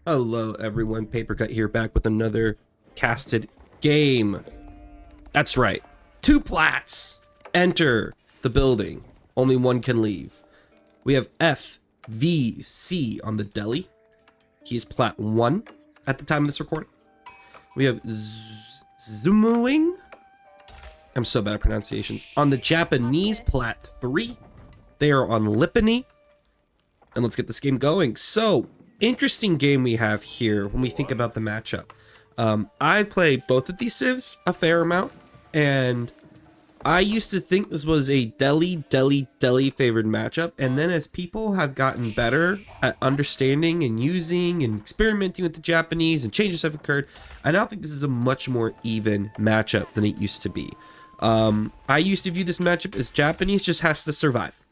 Hello everyone, Papercut here, back with another casted game. That's right, 2 Plats enter the building, only one can leave. We have FVC on the deli. He is Plat 1 at the time of this recording. We have Zumuing, I'm so bad at pronunciations, on the Japanese, Plat 3. They are on Lipany. And let's get this game going. So, interesting game we have here when we think about the matchup. I play both of these civs a fair amount, and I used to think this was a deli favored matchup, and then as people have gotten better at understanding and using and experimenting with the Japanese and changes have occurred, I now think this is a much more even matchup than it used to be. I used to view this matchup as Japanese just has to survive.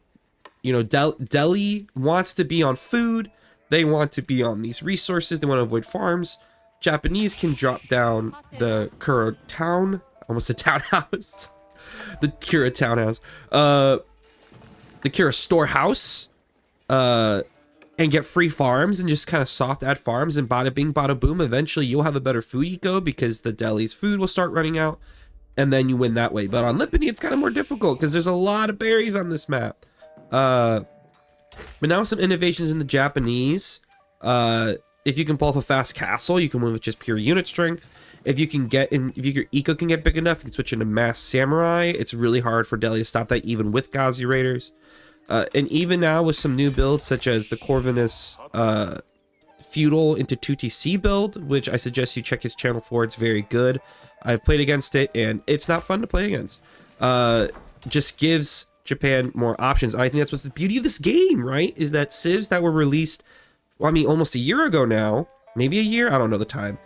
You know, Delhi wants to be on food. They want to be on these resources. They want to avoid farms. Japanese can drop down the Kura town, almost a townhouse. The Kura townhouse. The Kura storehouse. And get free farms and just kind of soft add farms and bada bing, bada boom. Eventually you'll have a better food eco because the Delhi's food will start running out. And then you win that way. But on Lipany, it's kind of more difficult because there's a lot of berries on this map. But now some innovations in the Japanese. If you can pull off a fast castle, you can win with just pure unit strength. If your eco can get big enough, you can switch into mass samurai. It's really hard for Delhi to stop that, even with Ghazi Raiders. And even now with some new builds, such as the Corvinus Feudal into 2TC build, which I suggest you check his channel for. It's very good. I've played against it, and it's not fun to play against. Just gives Japan more options. I think that's what's the beauty of this game, right? Is that civs that were released, well, I mean, almost a year ago now, maybe a year, I don't know the time.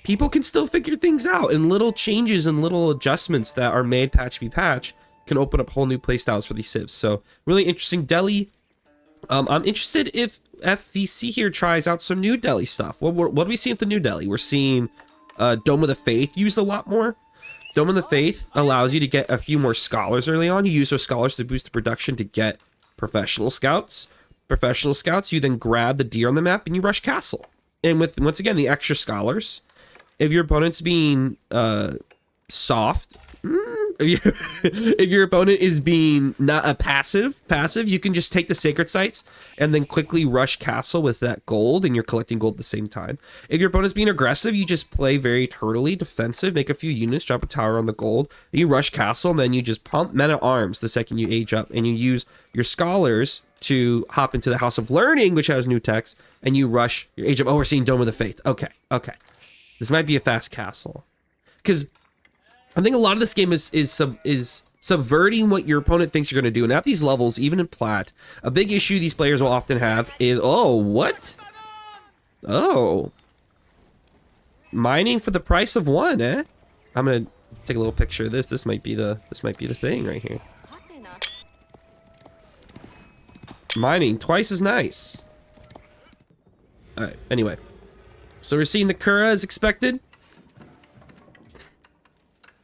People can still figure things out, and little changes and little adjustments that are made patch by patch can open up whole new playstyles for these civs. So really interesting. Delhi. I'm interested if FVC here tries out some new Delhi stuff. What do we see at the new Delhi? We're seeing Dome of the Faith used a lot more. Dome of the Faith allows you to get a few more scholars early on. You use those scholars to boost the production to get professional scouts. Professional scouts, you then grab the deer on the map and you rush castle. And with, once again, the extra scholars, if your opponent's being soft, if your opponent is being not a passive, you can just take the sacred sites and then quickly rush castle with that gold, and you're collecting gold at the same time. If your opponent's being aggressive, you just play very turtly defensive, make a few units, drop a tower on the gold, you rush castle, and then you just pump men at arms the second you age up, and you use your scholars to hop into the House of Learning, which has new techs, and you rush your age up. Oh, we're seeing Dome of the Faith. Okay. This might be a fast castle, because I think a lot of this game is subverting what your opponent thinks you're going to do. And at these levels, even in Plat, a big issue these players will often have is, oh, what? Oh. Mining for the price of 1, eh? I'm going to take a little picture of this. This might be the thing right here. Mining twice as nice. All right, anyway. So we're seeing the Kura as expected.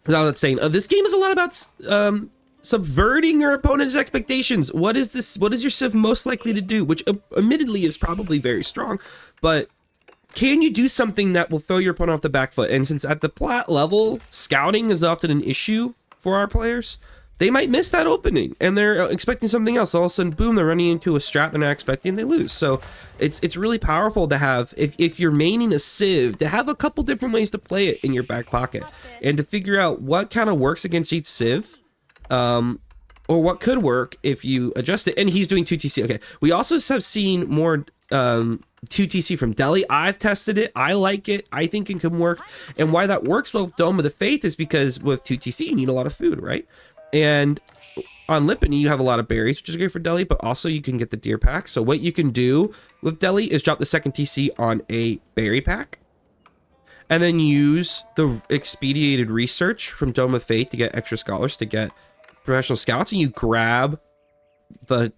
Now that's saying this game is a lot about subverting your opponent's expectations. What is this? What is your civ most likely to do? Which admittedly is probably very strong, but can you do something that will throw your opponent off the back foot? And since at the Plat level, scouting is often an issue for our players, they might miss that opening and they're expecting something else. All of a sudden, boom, they're running into a strat they're not expecting and they lose. So it's really powerful to have, if you're maining a civ, to have a couple different ways to play it in your back pocket and to figure out what kind of works against each civ, or what could work if you adjust it. And he's doing 2TC. Okay, we also have seen more 2TC from Delhi. I've tested it. I like it. I think it can work. And why that works well with Dome of the Faith is because with 2TC, you need a lot of food, right? And on Lipany, you have a lot of berries, which is great for Delhi, but also you can get the deer pack. So what you can do with Delhi is drop the second TC on a berry pack, and then use the expedited research from Dome of Fate to get extra scholars, to get professional scouts, and you grab the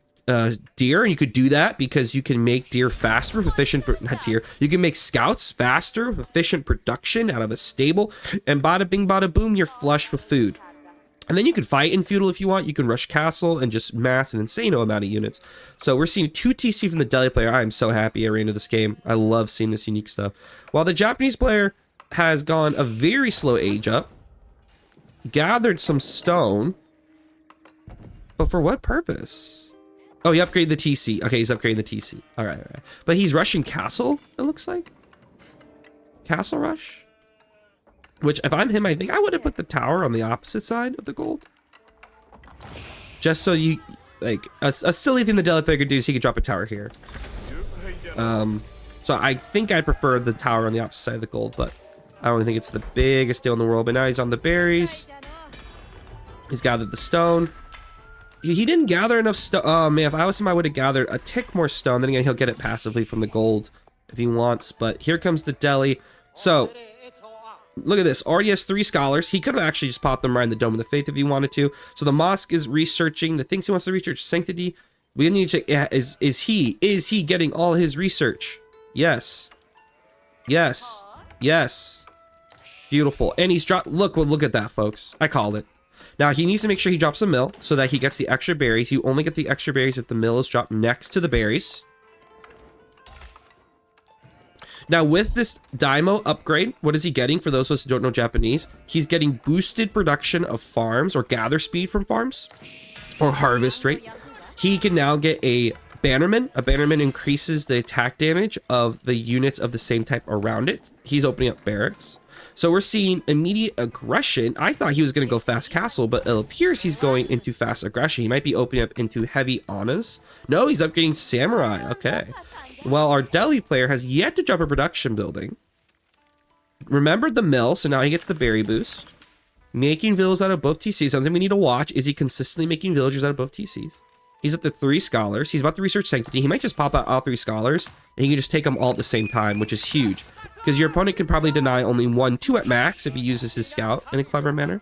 deer, and you could do that because you can make deer faster with efficient, not deer, you can make scouts faster with efficient production out of a stable, and bada bing, bada boom, you're flush with food. And then you can fight in Feudal if you want. You can rush castle and just mass an insane amount of units. So we're seeing 2 TC from the Delhi player. I am so happy I ran into this game. I love seeing this unique stuff. While the Japanese player has gone a very slow age up, gathered some stone, but for what purpose? Oh, he upgraded the TC. Okay, he's upgrading the TC. All right, all right. But he's rushing castle, it looks like. Castle rush? Which, if I'm him, I think I would have put the tower on the opposite side of the gold. Just so you, like, a silly thing the Delhi player could do is he could drop a tower here. So I think I prefer the tower on the opposite side of the gold, but I don't think it's the biggest deal in the world. But now he's on the berries. He's gathered the stone. He didn't gather enough stone. Oh, man, if I was him, I would have gathered a tick more stone. Then again, he'll get it passively from the gold if he wants. But here comes the Delhi. So look at this. Already has 3 scholars. He could have actually just popped them right in the Dome of the Faith if he wanted to. So the mosque is researching the things he wants to research. Sanctity. We need to check. Is he getting all his research? Yes. Yes. Yes. Beautiful. And he's dropped. Look at that, folks. I called it. Now he needs to make sure he drops a mill so that he gets the extra berries. You only get the extra berries if the mill is dropped next to the berries. Now, with this Daimo upgrade, what is he getting? For those of us who don't know Japanese, he's getting boosted production of farms or gather speed from farms or harvest rate. He can now get a bannerman. A bannerman increases the attack damage of the units of the same type around it. He's opening up barracks. So we're seeing immediate aggression. I thought he was going to go fast castle, but it appears he's going into fast aggression. He might be opening up into heavy Anas. No, he's upgrading samurai. Okay. Well, our Delhi player has yet to drop a production building. Remembered the mill, so now he gets the berry boost. Making villas out of both TCs. Something we need to watch. Is he consistently making villagers out of both TCs? He's up to 3 scholars. He's about to research sanctity. He might just pop out all 3 scholars, and he can just take them all at the same time, which is huge. Because your opponent can probably deny only 1, 2 at max if he uses his scout in a clever manner.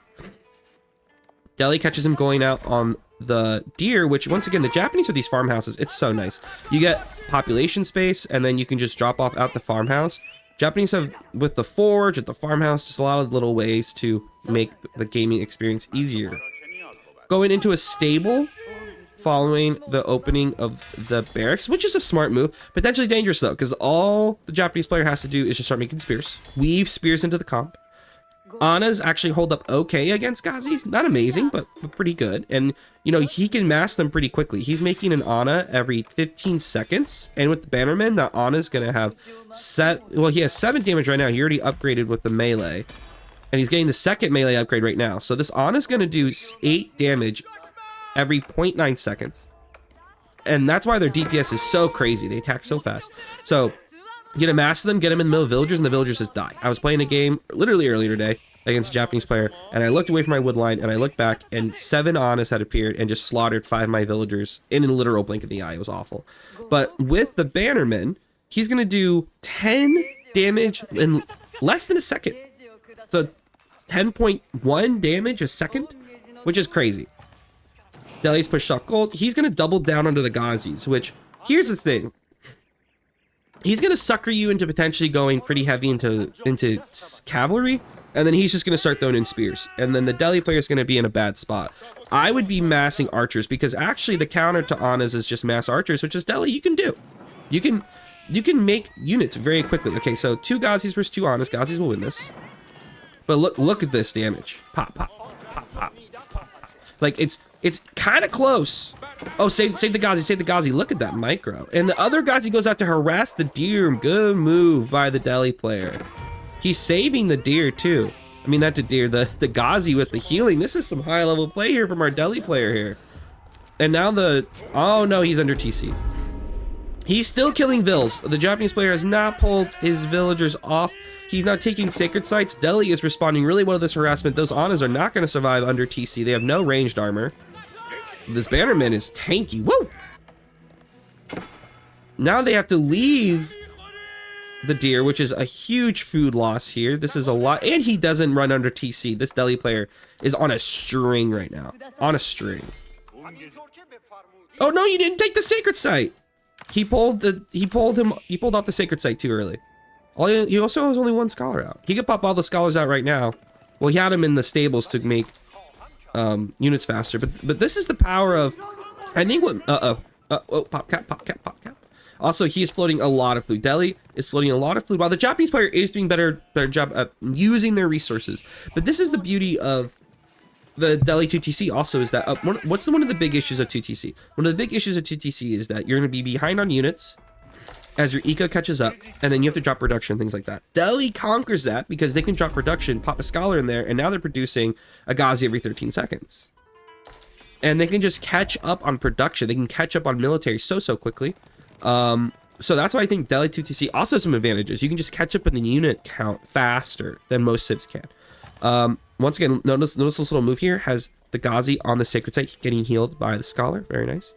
Delhi catches him going out on the deer, which once again, the Japanese with these farmhouses, it's so nice. You get population space, and then you can just drop off out the farmhouse. Japanese have, with the forge, with the farmhouse, just a lot of little ways to make the gaming experience easier. Going into a stable following the opening of the barracks, which is a smart move. Potentially dangerous though, because all the Japanese player has to do is just start making spears. Weave spears into the comp. Anas actually hold up okay against Ghazis. Not amazing, but pretty good. And, you know, he can mass them pretty quickly. He's making an Ana every 15 seconds. And with the Bannerman, that Ana's going to have he has 7 damage right now. He already upgraded with the melee. And he's getting the 2nd melee upgrade right now. So this Ana's going to do 8 damage every 0.9 seconds. And that's why their DPS is so crazy. They attack so fast. So you get a mass of them, get them in the middle of villagers, and the villagers just die. I was playing a game literally earlier today against a Japanese player, and I looked away from my wood line, and I looked back, and 7 Anas had appeared and just slaughtered 5 of my villagers in a literal blink of the eye. It was awful. But with the Bannerman, he's going to do 10 damage in less than a second. So 10.1 damage a second, which is crazy. Delhi's pushed off gold. He's going to double down onto the Ghazis, which, here's the thing. He's going to sucker you into potentially going pretty heavy into cavalry, and then he's just going to start throwing in spears. And then the Delhi player is going to be in a bad spot. I would be massing archers, because actually the counter to Anas is just mass archers, which is Delhi you can do. You can make units very quickly. Okay, so 2 Ghazis versus 2 Anas. Ghazis will win this. But look at this damage. Pop, pop, pop, pop, pop, pop. Like, it's kind of close. Oh, save the Ghazi, save the Ghazi. Look at that micro. And the other Ghazi goes out to harass the deer. Good move by the Delhi player. He's saving the deer too. I mean, not the deer, the Ghazi with the healing. This is some high level play here from our Delhi player here. And now oh no, he's under TC. He's still killing vills. The Japanese player has not pulled his villagers off. He's not taking sacred sites. Delhi is responding really well to this harassment. Those Anas are not going to survive under TC. They have no ranged armor. This Bannerman is tanky. Woo! Now they have to leave the deer, which is a huge food loss here. This is a lot. And he doesn't run under TC. This Delhi player is on a string right now. On a string. Oh no, you didn't take the sacred site. He pulled off the sacred site too early. He also has only 1 scholar out. He could pop all the scholars out right now. Well, he had him in the stables to make units faster. But this is the power of, I think what, pop cap, pop cap, pop cap. Also, he is floating a lot of food. Delhi is floating a lot of food, while the Japanese player is doing better job at using their resources. But this is the beauty of the Delhi 2TC also, is that, what's one of the big issues of 2TC? One of the big issues of 2TC is that you're going to be behind on units as your eco catches up, and then you have to drop production and things like that. Delhi conquers that because they can drop production, pop a scholar in there, and now they're producing a Ghazi every 13 seconds. And they can just catch up on production. They can catch up on military so quickly. So that's why I think Delhi 2TC also has some advantages. You can just catch up in the unit count faster than most civs can. Once again, notice this little move here has the Ghazi on the sacred site getting healed by the scholar. Very nice.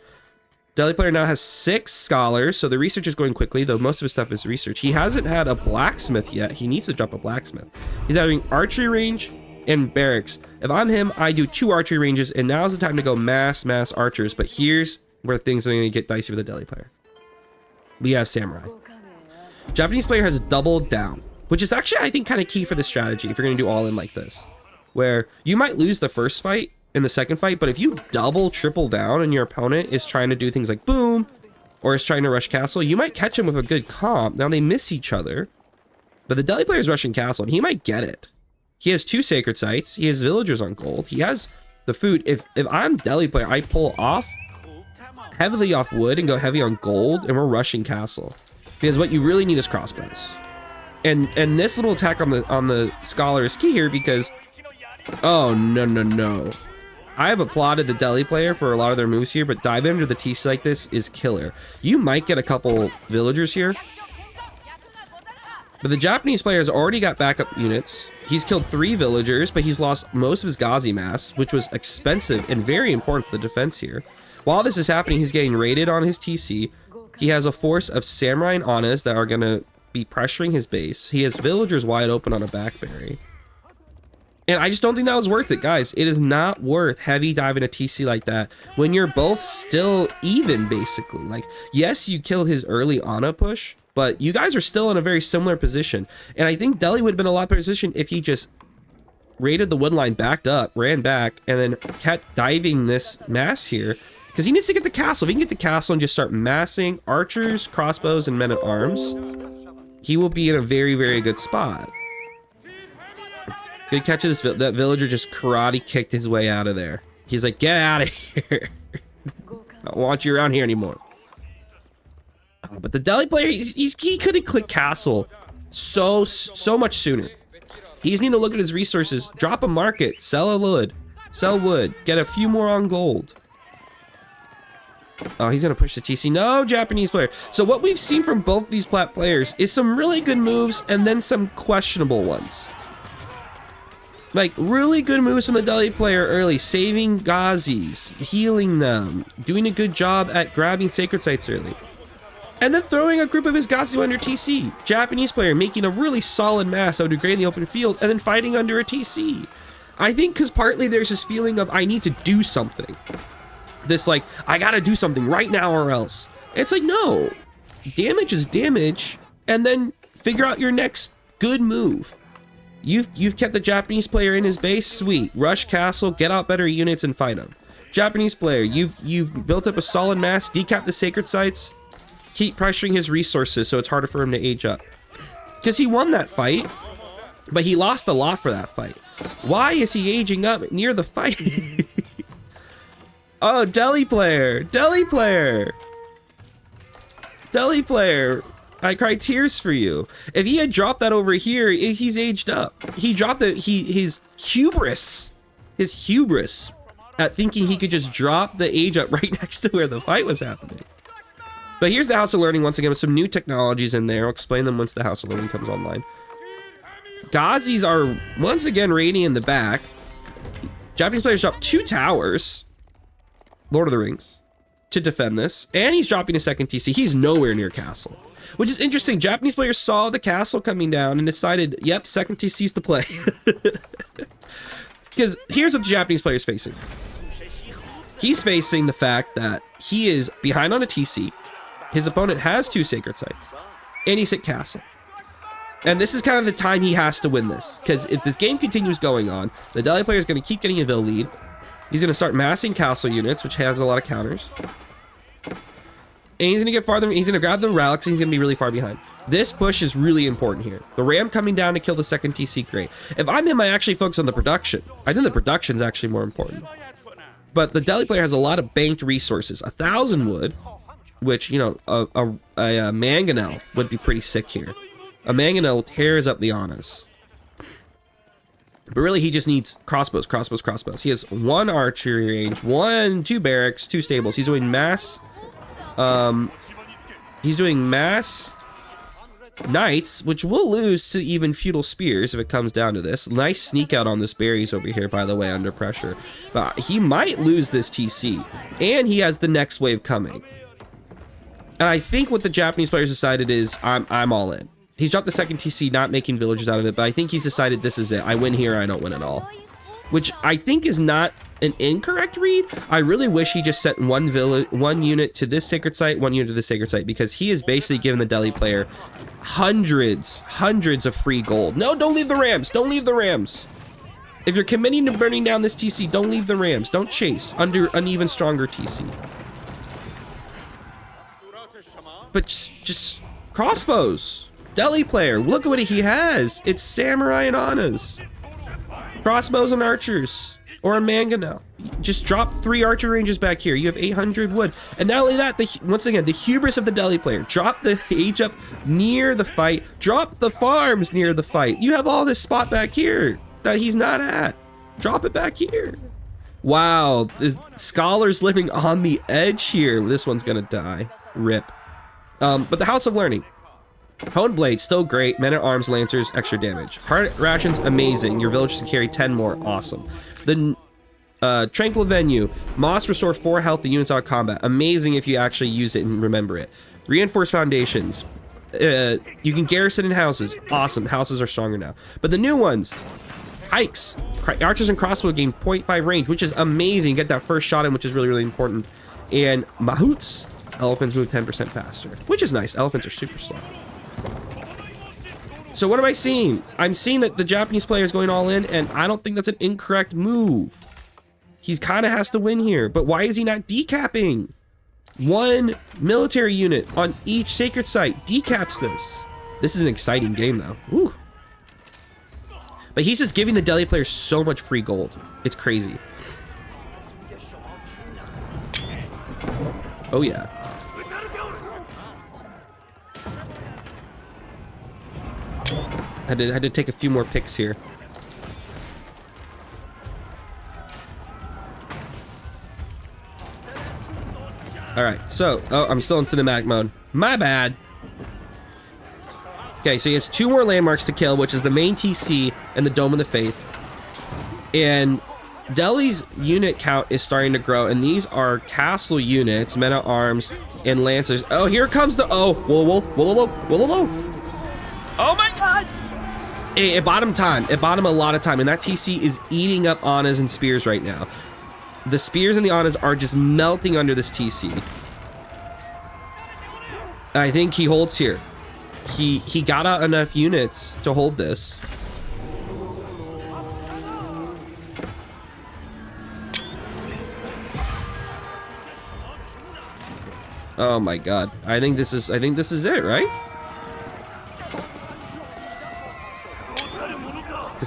Delhi player now has 6 scholars, so the research is going quickly, though most of his stuff is research. He hasn't had a blacksmith yet. He needs to drop a blacksmith. He's having archery range and barracks. If I'm him, I do 2 archery ranges, and now's the time to go mass archers. But here's where things are going to get dicey for the Delhi player. We have samurai. Japanese player has doubled down, which is actually, I think, kind of key for the strategy if you're going to do all in like this, where you might lose the first fight in the second fight, but if you triple down and your opponent is trying to do things like boom, or is trying to rush castle, you might catch him with a good comp. Now they miss each other, but the Delhi player is rushing castle and he might get it. He has 2 sacred sites. He has villagers on gold. He has the food. If I'm Delhi player, I pull heavily off wood and go heavy on gold, and we're rushing castle, because what you really need is crossbows. And this little attack on the scholar is key here, because oh no. I have applauded the Delhi player for a lot of their moves here, but diving into the TC like this is killer. You might get a couple villagers here, but the Japanese player has already got backup units. He's killed 3 villagers, but he's lost most of his Ghazi mass, which was expensive and very important for the defense here. While this is happening, he's getting raided on his TC. He has a force of samurai and Anas that are going to be pressuring his base. He has villagers wide open on a backberry. And I just don't think that was worth it, guys. It is not worth heavy diving a TC like that when you're both still even, basically. Like, yes, you killed his early Ana push, but you guys are still in a very similar position. And I think Delhi would have been a lot better position if he just raided the wood line, backed up, ran back, and then kept diving this mass here. Because he needs to get the castle. If he can get the castle and just start massing archers, crossbows, and men-at-arms, he will be in a very good spot. Good catch of this. That villager just karate kicked his way out of there. He's like, get out of here. I don't want you around here anymore. But the Delhi player, he could have clicked castle so much sooner. He just need to look at his resources, drop a market, sell wood, get a few more on gold. Oh, he's gonna push the TC. No, Japanese player. So what we've seen from both these Plat players is some really good moves and then some questionable ones. Like, really good moves from the Delhi player early, saving Ghazis, healing them, doing a good job at grabbing sacred sites early. And then throwing a group of his Ghazi under TC. Japanese player making a really solid mass that would do great in the open field, and then fighting under a TC. I think because partly there's this feeling of, I need to do something. This like, I gotta do something right now or else. It's like, no, damage is damage, and then figure out your next good move. You've kept the Japanese player in his base, sweet. Rush castle, get out better units and fight him. Japanese player, you've built up a solid mass, decap the sacred sites, keep pressuring his resources so it's harder for him to age up. Because he won that fight, but he lost a lot for that fight. Why is he aging up near the fight? Oh, Delhi player, I cry tears for you. If he had dropped that over here, he's aged up. He dropped his hubris at thinking he could just drop the age up right next to where the fight was happening. But here's the House of Learning once again with some new technologies in there. I'll explain them once the House of Learning comes online. Ghazis are once again raiding in the back. Japanese players drop 2 towers, Lord of the Rings, to defend this, and he's dropping a second TC. He's nowhere near castle, which is interesting. Japanese players saw the castle coming down and decided, yep, second TC's the play. Because here's what the Japanese player is facing. He's facing the fact that he is behind on a TC. His opponent has 2 sacred sites, and he's hit castle. And this is kind of the time he has to win this, because if this game continues going on, the Delhi player is going to keep getting a Vil lead. He's gonna start massing castle units, which has a lot of counters. And he's gonna get farther, he's gonna grab the relics, and he's gonna be really far behind. This push is really important here. The ram coming down to kill the second TC, great. If I'm him, I actually focus on the production. I think the production's actually more important. But the Delhi player has a lot of banked resources. 1,000 wood, which, you know, a mangonel would be pretty sick here. A mangonel tears up the Annas. But really, he just needs crossbows, crossbows, crossbows. He has 1 archery range, 2 barracks, 2 stables. He's doing mass... he's doing mass knights, which will lose to even feudal spears if it comes down to this. Nice sneak out on this berries over here, by the way, under pressure. But he might lose this TC, and he has the next wave coming. And I think what the Japanese players decided is, I'm all in. He's dropped the second TC, not making villagers out of it, but I think he's decided this is it. I win here, I don't win at all. Which I think is not an incorrect read. I really wish he just sent one unit to this sacred site, 1 unit to this sacred site, because he is basically giving the Delhi player hundreds of free gold. No, don't leave the rams. Don't leave the rams. If you're committing to burning down this TC, don't leave the rams. Don't chase under an even stronger TC. But just crossbows. Delhi player, look at what he has. It's samurai and Annas. Crossbows and archers. Or a mangonel. Just drop 3 archer ranges back here. You have 800 wood. And not only that, once again, the hubris of the Delhi player. Drop the age up near the fight. Drop the farms near the fight. You have all this spot back here that he's not at. Drop it back here. Wow, the scholar's living on the edge here. This one's gonna die. Rip. But the House of Learning. Honed Blade, still great. Men-at-Arms, Lancers, extra damage. Heart Rations, amazing. Your village can carry 10 more, awesome. The Tranquil Venue. Moss restore 4 health to units out of combat. Amazing if you actually use it and remember it. Reinforced Foundations. You can garrison in houses. Awesome, houses are stronger now. But the new ones. Hikes. Archers and crossbow gain 0.5 range, which is amazing. Get that first shot in, which is really important. And Mahouts. Elephants move 10% faster, which is nice. Elephants are super slow. So what am I seeing? I'm seeing that the Japanese player is going all in, and I don't think that's an incorrect move. He's kind of has to win here, but why is he not decapping? 1 military unit on each sacred site decaps this. This is an exciting game, though. Ooh. But he's just giving the Delhi player so much free gold. It's crazy. Oh, yeah. Had to take a few more picks here. Alright, so... Oh, I'm still in cinematic mode. My bad. Okay, so he has 2 more landmarks to kill, which is the main TC and the Dome of the Faith. And Delhi's unit count is starting to grow, and these are castle units, men-at-arms, and lancers. Oh, here comes the... Oh, whoa. Oh my god! It bought him time. It bought him a lot of time, and that TC is eating up Annas and spears right now. The spears and the Annas are just melting under this TC. I think he holds here. He got out enough units to hold this. Oh my god. I think this is it, right?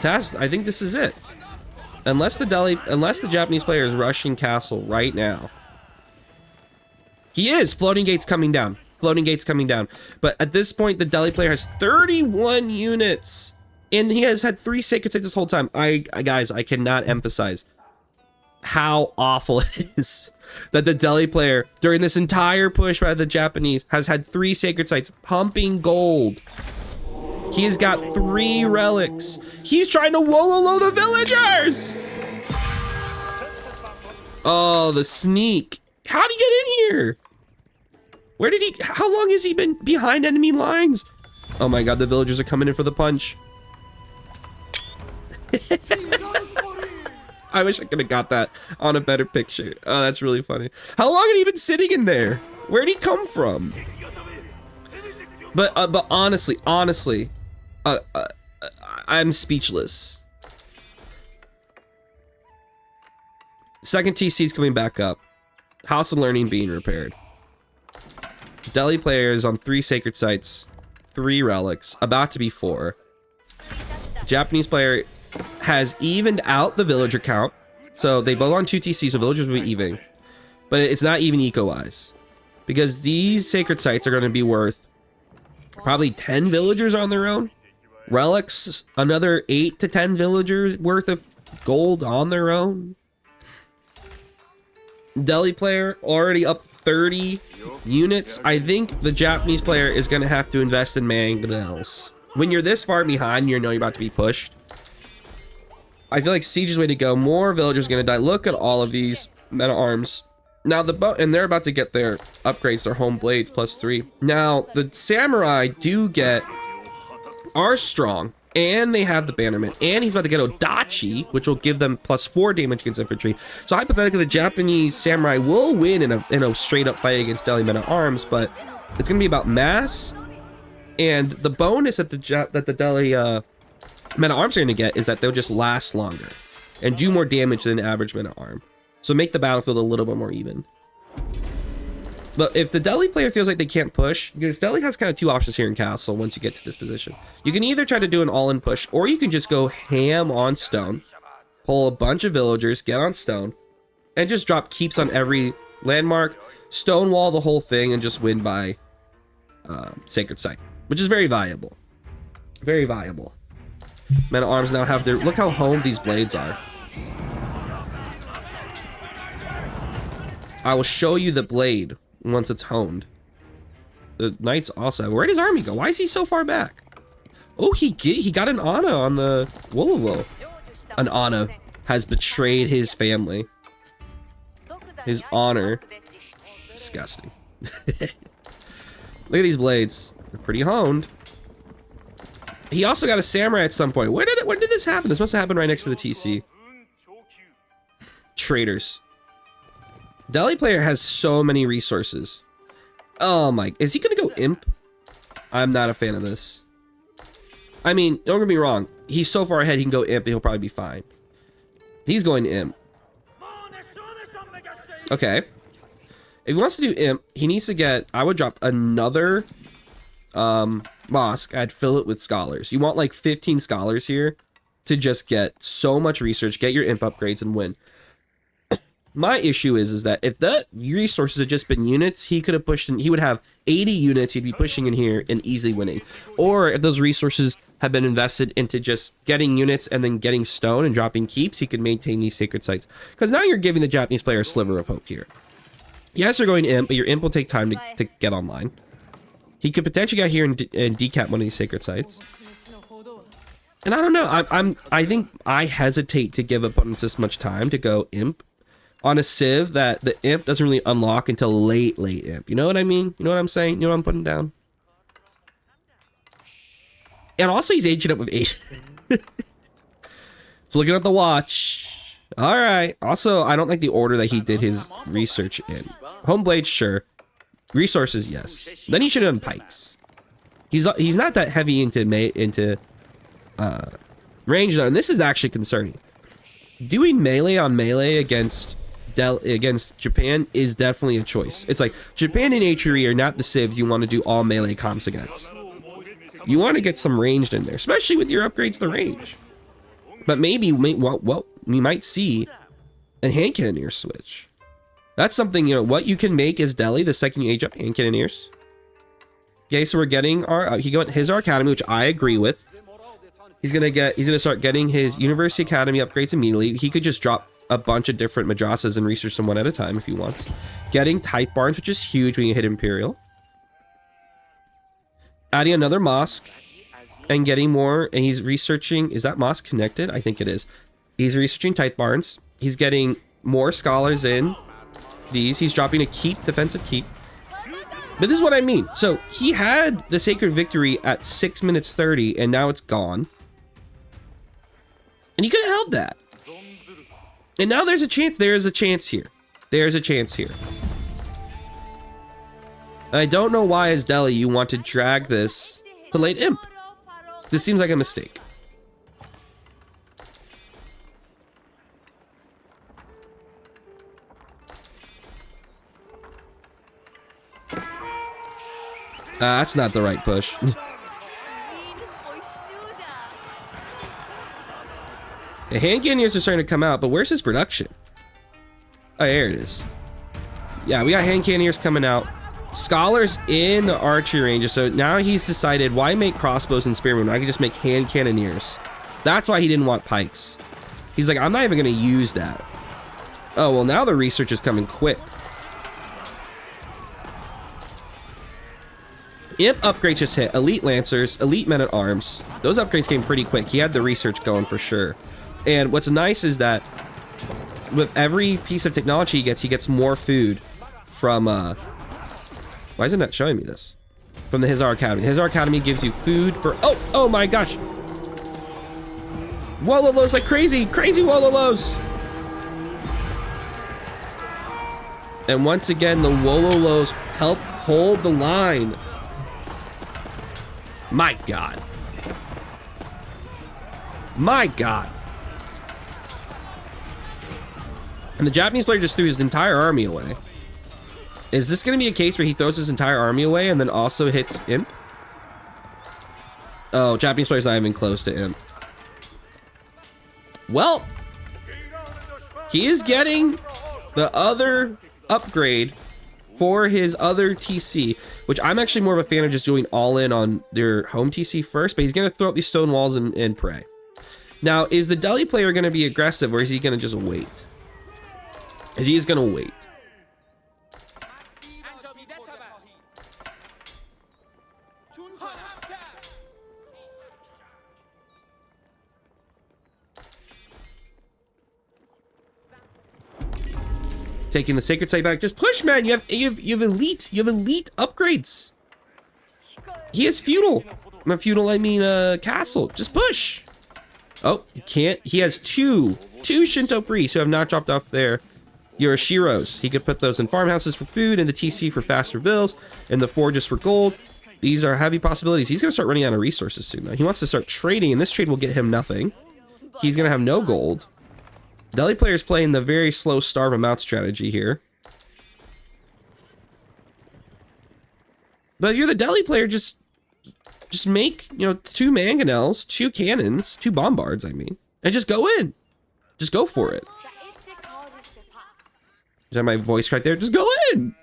I think this is it. Unless the Japanese player is rushing castle right now. He is! Floating gates coming down. Floating gates coming down. But at this point, the Delhi player has 31 units. And he has had 3 sacred sites this whole time. Guys, I cannot emphasize how awful it is that the Delhi player, during this entire push by the Japanese, has had 3 sacred sites pumping gold. He's got 3 relics. He's trying to wololo the villagers! Oh, the sneak. How'd he get in here? Where did he... How long has he been behind enemy lines? Oh my god, the villagers are coming in for the punch. I wish I could have got that on a better picture. Oh, that's really funny. How long had he been sitting in there? Where'd he come from? But honestly, I'm speechless. Second TC is coming back up. House of Learning being repaired. Delhi players on 3 sacred sites, 3 relics, about to be 4. Japanese player has evened out the villager count. So they both on 2 TC, so villagers will be even. But it's not even eco-wise. Because these sacred sites are going to be worth probably 10 villagers on their own. Relics, another 8 to 10 villagers worth of gold on their own. Delhi player already up 30 units. I think the Japanese player is going to have to invest in mangonels. When you're this far behind, you know you're about to be pushed. I feel like Siege's way to go. More villagers are going to die. Look at all of these men-at-arms. Now and they're about to get their upgrades, their home blades +3. Now the samurai are strong, and they have the bannerman, and he's about to get Odachi, which will give them +4 damage against infantry. So hypothetically, the Japanese samurai will win in a straight up fight against Delhi men-at-arms, but it's going to be about mass. And the bonus that the Delhi men-at-arms are going to get is that they'll just last longer and do more damage than an average men-at-arm. So make the battlefield a little bit more even. But if the Delhi player feels like they can't push, because Delhi has kind of 2 options here in Castle once you get to this position. You can either try to do an all-in push, or you can just go ham on stone, pull a bunch of villagers, get on stone, and just drop keeps on every landmark, stonewall the whole thing, and just win by sacred site, which is very viable. Very viable. Men-at-arms now have their... Look how honed these blades are. I will show you the blade once it's honed. The knights also. Where did his army go? Why is he so far back? Oh, he got an Anna on the... Whoa. An Anna has betrayed his family. His honor. Disgusting. Look at these blades. They're pretty honed. He also got a samurai at some point. When did this happen? This must have happened right next to the TC. Traitors. Delhi player has so many resources. Oh my, is he gonna go imp? I'm not a fan of this. I mean, don't get me wrong. He's so far ahead, he can go imp and he'll probably be fine. He's going imp. Okay. If he wants to do imp, he needs to get, I would drop another mosque. I'd fill it with scholars. You want like 15 scholars here to just get so much research, get your imp upgrades and win. My issue is that if the resources had just been units, he could have pushed in, he would have 80 units, he'd be pushing in here and easily winning. Or if those resources had been invested into just getting units and then getting stone and dropping keeps, he could maintain these sacred sites. Because now you're giving the Japanese player a sliver of hope here. Yes, you're going imp, but your imp will take time to get online. He could potentially get here and decap one of these sacred sites. And I don't know, I think I hesitate to give opponents this much time to go imp on a civ that the imp doesn't really unlock until late imp. You know what I mean? You know what I'm saying? You know what I'm putting down? And also he's aging up with 8. It's looking at the watch. All right. Also, I don't like the order that he did his research in. Homeblade, sure. Resources, yes. Then he should have done pikes. He's not that heavy into range though, and this is actually concerning. Doing melee on melee against Japan is definitely a choice. It's like Japan and HRE are not the civs you want to do all melee comps against. You want to get some ranged in there, especially with your upgrades to range. But maybe we might see a hand cannoneer switch. That's something, you know, what you can make is Delhi the second you age up hand cannoneers. Okay, so we're getting our he got his academy, which I agree with. He's gonna start getting his University Academy upgrades immediately. He could just drop a bunch of different madrasas and research them one at a time if he wants. Getting tithe barns, which is huge when you hit Imperial. Adding another mosque and getting more, and he's researching, is that mosque connected? I think it is. He's researching tithe barns. He's getting more scholars in these. He's dropping a keep, defensive keep. But this is what I mean. So he had the Sacred Victory at 6 minutes 30 and now it's gone. And he could have held that. And now there's a chance. There is a chance here. There's a chance here. And I don't know why as Delhi you want to drag this to late imp. This seems like a mistake. That's not the right push. The hand cannoneers are starting to come out, but where's his production? Oh, there it is. Yeah, we got hand cannoneers coming out. Scholars in the archery ranges, so now he's decided, why make crossbows and spearmen when I can just make hand cannoneers? That's why he didn't want pikes. He's like, I'm not even gonna use that. Oh, well, now the research is coming quick. Imp upgrades just hit. Elite Lancers, Elite Men-at-Arms. Those upgrades came pretty quick. He had the research going for sure. And what's nice is that with every piece of technology he gets more food from, why isn't that showing me this? From the Hussar Academy. The Hussar Academy gives you food for, oh my gosh. Wololos like crazy, crazy Wololos. And once again, the Wololos help hold the line. My God. My God. And the Japanese player just threw his entire army away. Is this going to be a case where he throws his entire army away and then also hits Imp? Oh, Japanese player's not even close to Imp. Well, he is getting the other upgrade for his other TC, which I'm actually more of a fan of just doing all in on their home TC first, but he's going to throw up these stone walls and pray. Now, is the Delhi player going to be aggressive, or is he going to just wait? He is going to wait. Taking the sacred site back. Just push, man. You have elite upgrades. He has feudal. Not feudal, I mean castle. Just push. Oh, you can't. He has two Shinto priests who have not dropped off their Yoroshiros. He could put those in farmhouses for food, and the TC for faster bills, and the forges for gold. These are heavy possibilities. He's gonna start running out of resources soon though. He wants to start trading, and this trade will get him nothing. He's gonna have no gold. Delhi player's playing the very slow starve him out strategy here. But if you're the Delhi player, just make, 2 mangonels, 2 cannons, 2 bombards, I mean, and just go in. Just go for it. Is that my voice right there? Just go in.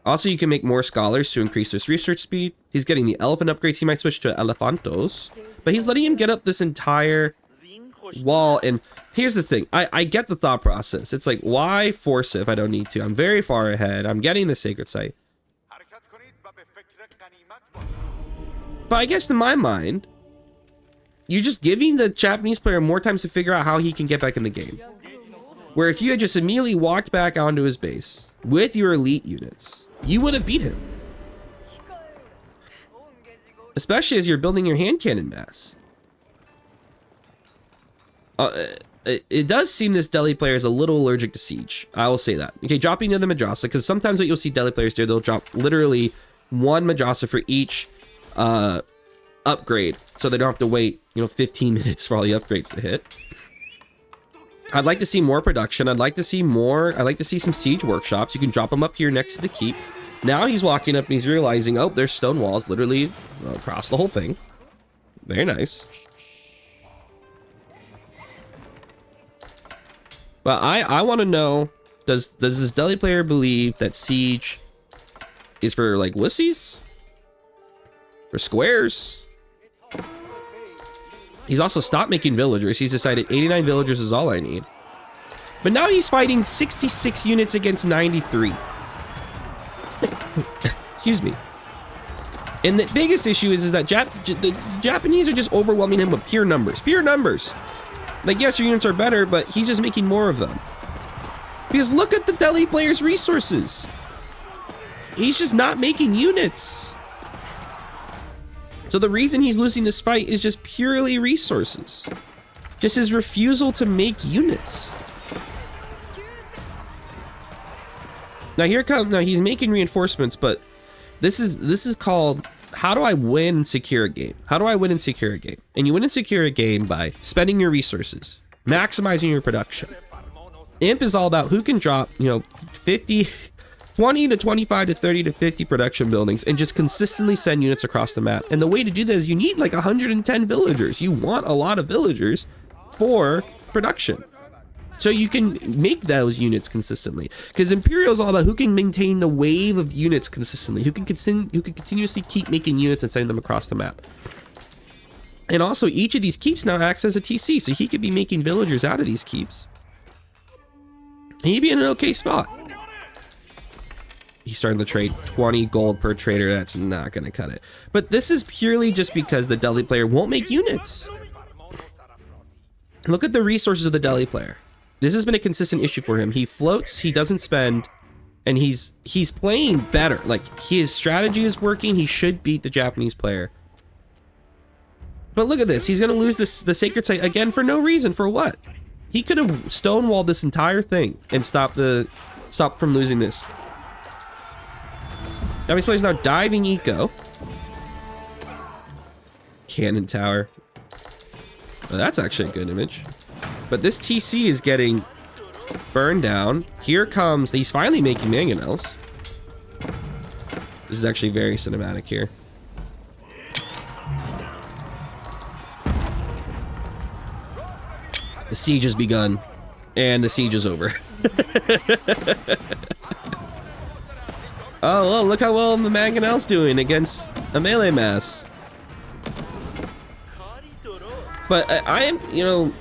Also, you can make more scholars to increase his research speed. He's getting the elephant upgrades. He might switch to elephantos, but he's letting him get up this entire wall. And here's the thing, I get the thought process. It's like, why force it if I don't need to? I'm very far ahead. I'm getting the sacred site. But I guess in my mind, you're just giving the Japanese player more time to figure out how he can get back in the game. Where if you had just immediately walked back onto his base with your elite units, you would have beat him. Especially as you're building your hand cannon mass. It does seem this Delhi player is a little allergic to siege. I will say that. Okay, dropping into the Madrasa, because sometimes what you'll see Delhi players do, they'll drop literally 1 Madrasa for each upgrade, so they don't have to wait, 15 minutes for all the upgrades to hit. I'd like to see more production. I'd like to see some siege workshops. You can drop them up here next to the keep. Now he's walking up and he's realizing, oh, there's stone walls literally across the whole thing. Very nice. But I want to know, does this Delhi player believe that siege is for like wussies? For squares? He's also stopped making villagers. He's decided 89 villagers is all I need. But now he's fighting 66 units against 93. Excuse me. And the biggest issue is that the Japanese are just overwhelming him with pure numbers. Pure numbers. Like, yes, your units are better, but he's just making more of them. Because look at the Delhi player's resources. He's just not making units. So the reason he's losing this fight is just purely resources. Just his refusal to make units. Now he's making reinforcements, but this is called, how do I win and secure a game? How do I win and secure a game? And you win and secure a game by spending your resources, maximizing your production. Imp is all about who can drop, 50 20 to 25 to 30 to 50 production buildings and just consistently send units across the map. And the way to do that is you need like 110 villagers. You want a lot of villagers for production. So you can make those units consistently. Because Imperial is all about who can maintain the wave of units consistently. Who can continuously keep making units and sending them across the map. And also each of these keeps now acts as a TC. So he could be making villagers out of these keeps. And he'd be in an okay spot. He's starting to trade 20 gold per trader. That's not going to cut it. But this is purely just because the Delhi player won't make units. Look at the resources of the Delhi player. This has been a consistent issue for him. He floats, he doesn't spend, and he's playing better. Like, his strategy is working. He should beat the Japanese player. But look at this. He's going to lose the Sacred Site again for no reason. For what? He could have stonewalled this entire thing and stopped from losing this. Japanese player's now diving eco. Cannon tower. Oh, that's actually a good image. But this TC is getting burned down. Here comes, he's finally making mangonels. This is actually very cinematic here. The siege has begun, and the siege is over. Oh, well, look how well the mangonel's doing against a melee mass. But I am, you know,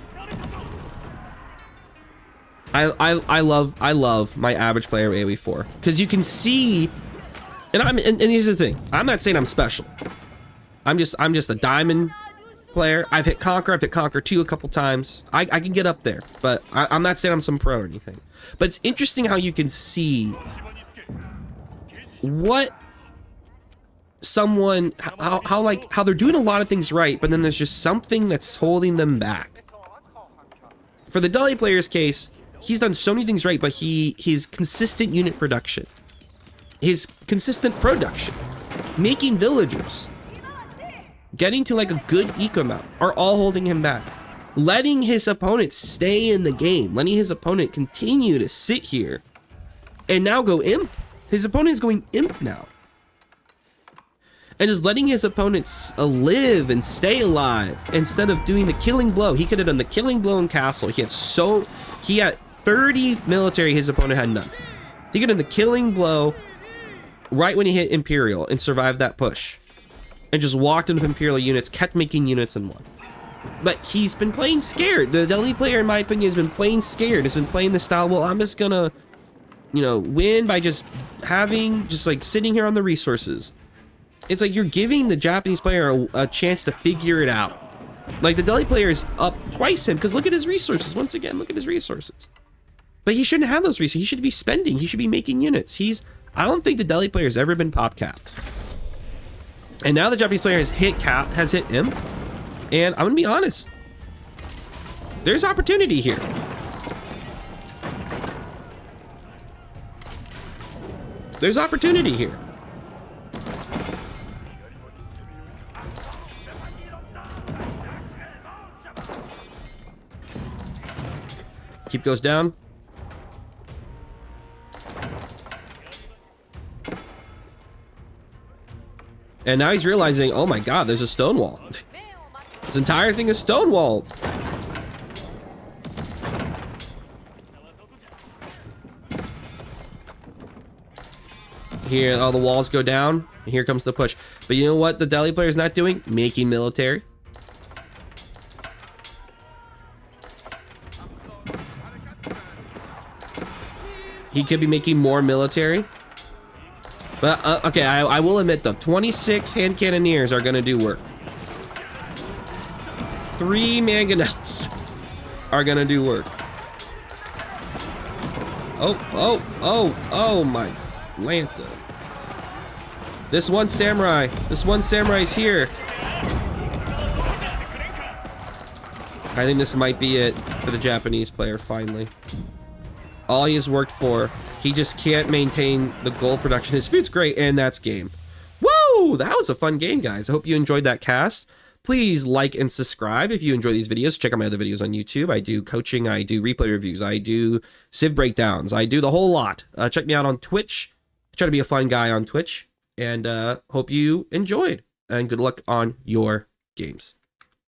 I love my average player AoE 4 because you can see, and here's the thing. I'm not saying I'm special. I'm just a diamond player. I've hit Conquer 2 a couple times. I can get up there, but I'm not saying I'm some pro or anything. But it's interesting how you can see what someone, how they're doing a lot of things right, but then there's just something that's holding them back. For the Delhi player's case, he's done so many things right, but his consistent unit production, his consistent production, making villagers, getting to like a good eco amount are all holding him back. Letting his opponent stay in the game, letting his opponent continue to sit here and now go imp. His opponent is going imp now. And just letting his opponents live and stay alive instead of doing the killing blow. He could have done the killing blow in castle. He had 30 military, his opponent had none. He could have done the killing blow right when he hit Imperial and survived that push. And just walked into Imperial units, kept making units and won. But he's been playing scared. The Delhi player, in my opinion, has been playing scared. Has been playing the style, well, I'm just gonna, you know, win by just like sitting here on the resources. It's like you're giving the Japanese player a chance to figure it out. Like the Delhi player is up twice him because look at his resources. Once again, look at his resources. But he shouldn't have those resources. He should be spending. He should be making units. I don't think the Delhi player has ever been pop capped. And now the Japanese player has hit him. And I'm gonna be honest. There's opportunity here. There's opportunity here. Keep goes down. And now he's realizing, oh my god, there's a stone wall. This entire thing is stonewalled. Here, all the walls go down. And here comes the push. But you know what the Delhi player is not doing? Making military. He could be making more military. But, okay, I will admit though, 26 hand cannoneers are gonna do work. 3 mangonels are gonna do work. Oh my Lanta. This one samurai's here. I think this might be it for the Japanese player finally. All he has worked for, he just can't maintain the gold production. His food's great, and that's game. Woo! That was a fun game, guys. I hope you enjoyed that cast. Please like and subscribe if you enjoy these videos. Check out my other videos on YouTube. I do coaching, I do replay reviews, I do Civ breakdowns, I do the whole lot. Check me out on Twitch, try to be a fun guy on Twitch, and hope you enjoyed. And good luck on your games.